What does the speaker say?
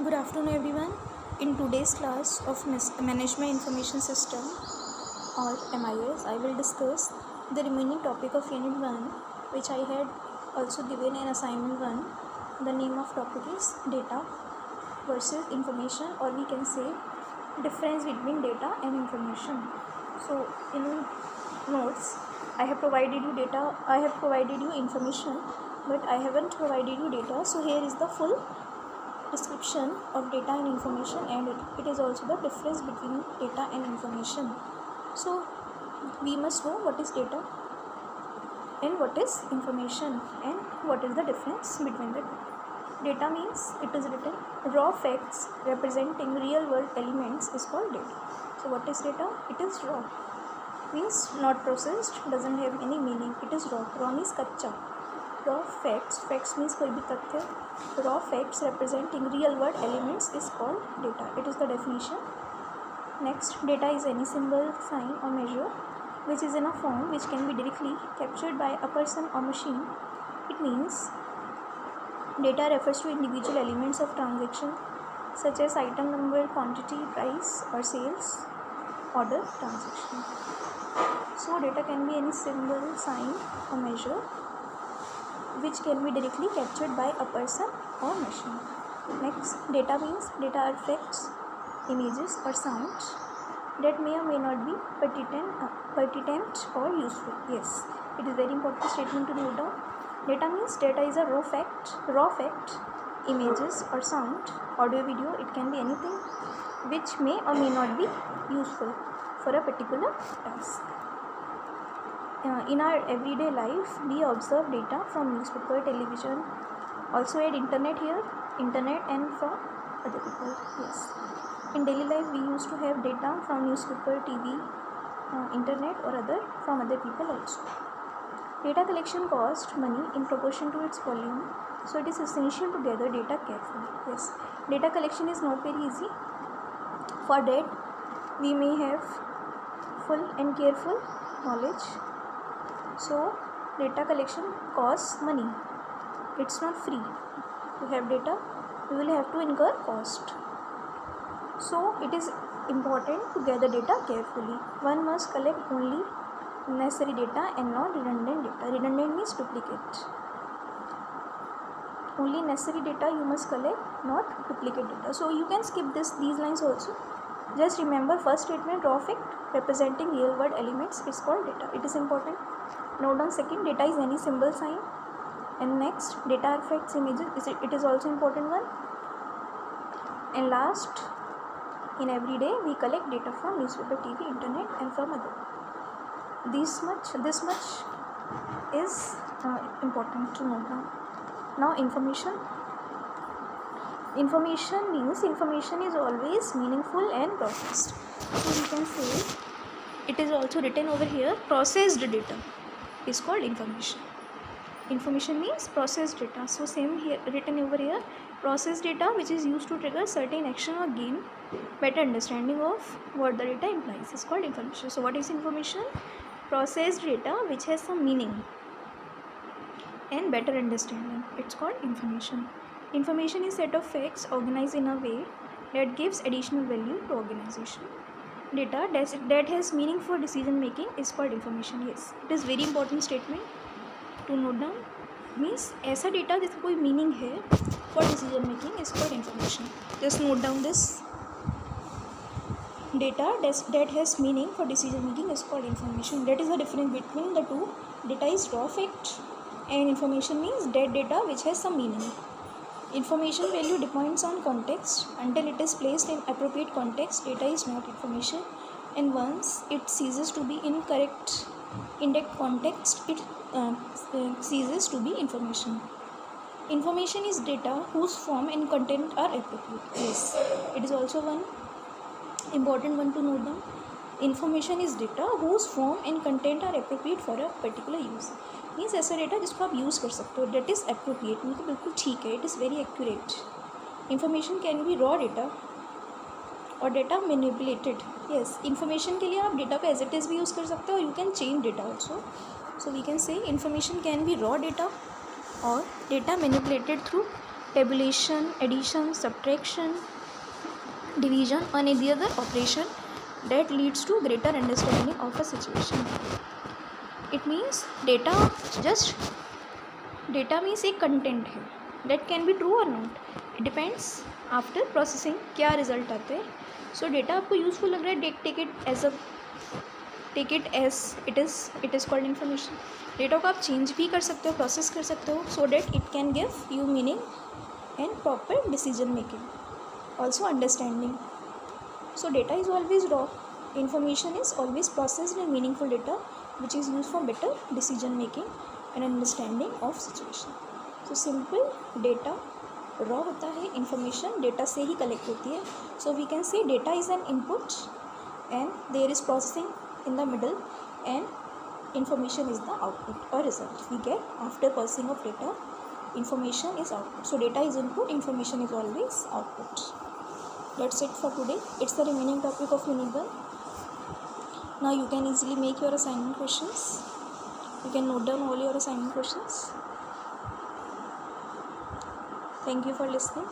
Good afternoon everyone. In today's class of Management Information System or MIS, I will discuss the remaining topic of Unit 1 which I had also given in assignment 1. The name of topic is data versus information, or we can say difference between data and information. So in notes I have provided you data, I have provided you information, but I haven't provided you data. So here is the full description of data and information, and it is also the difference between data and information. So we must know what is data and what is information and what is the difference between the two. Data means it is written raw facts representing real world elements is called data. So what is data? It is raw, means not processed, doesn't have any meaning, it is raw. Raw means kacha. Raw facts, facts means कोई भी तथ्य, raw facts representing real world elements is called data. It is the definition. Next, data is any symbol, sign or measure which is in a form which can be directly captured by a person or machine. It means data refers to individual elements of transaction such as item number, quantity, price or sales, order, transaction. So data can be any symbol, sign or measure which can be directly captured by a person or machine. Next, data means data are facts, images or sounds that may or may not be pertinent or useful. Yes, it is very important statement to note down. Data means data is a raw fact, images or sound, audio, video, it can be anything which may or may not be useful for a particular task. In our everyday life, we observe data from newspaper, television, also add internet here, internet and from other people. Yes, in daily life we used to have data from newspaper, TV, internet or other from other people also. Data collection costs money in proportion to its volume, so it is essential to gather data carefully. Yes, data collection is not very easy. For that, we may have full and careful knowledge. So data collection costs money, it's not free. To have data, we will have to incur cost. So it is important to gather data carefully. One must collect only necessary data and not redundant data. Redundant means duplicate. Only necessary data you must collect, not duplicate data. So you can skip these lines also. Just remember first statement, raw fact representing real world elements is called data. It is important. Note down second, data is any symbol, sign, and next data are facts, images, it is also important one. And last, in every day we collect data from newspaper, TV, internet and from other. This much is important to note down. Now information means information is always meaningful and processed. So we can say it is also written over here, processed data is called information. Information means processed data. So same here written over here, processed data which is used to trigger certain action or gain better understanding of what the data implies is called information. So what is information? Processed data which has some meaning and better understanding, it's called information. Information is set of facts organized in a way that gives additional value to organization. Data that has meaning for decision making is called information. Yes, it is very important statement to note down. Means ऐसा data जिसका कोई meaning है for decision making is called information. Just note down this. Data that has meaning for decision making is called information. That is the difference between the two. Data is raw fact and information means that data which has some meaning. Information value depends on context. Until it is placed in appropriate context, data is not information, and once it ceases to be in that context, it ceases to be information. Information is data whose form and content are appropriate. Yes, it is also one important one to note down. Information is data whose form and content are appropriate for a particular use. Means ऐसा data जिसको आप use कर सकते हो, that is appropriate, मतलब बिल्कुल ठीक है, it is very accurate. Information can be raw data और डेटा मैनिपुलेटेड. येस, इन्फॉर्मेशन के लिए आप डेटा को एज इट इज़ भी यूज़ कर सकते हो और you can change data also. So we can say information can be raw data और data manipulated through tabulation, addition, subtraction, division, or any other operation that leads to greater understanding of a situation. It means data means एक content है that can be true or not. It depends after processing क्या result आते हैं. So data आपको useful लग रहा है, take it as it is called information. Data को आप change भी कर सकते हो, process कर सकते हो, so that it can give you meaning and proper decision making, also understanding. So data is always raw. Information is always processed in meaningful data, which is used for better decision making and understanding of situation. So simple data raw होता है, information data से ही collect होती है. So we can say data is an input and there is processing in the middle, and information is the output or result we get after processing of data. Information is output. So data is input, information is always output. That's it for today. It's the remaining topic of Unit 1. Now you can easily make your assignment questions. You can note down all your assignment questions. Thank you for listening.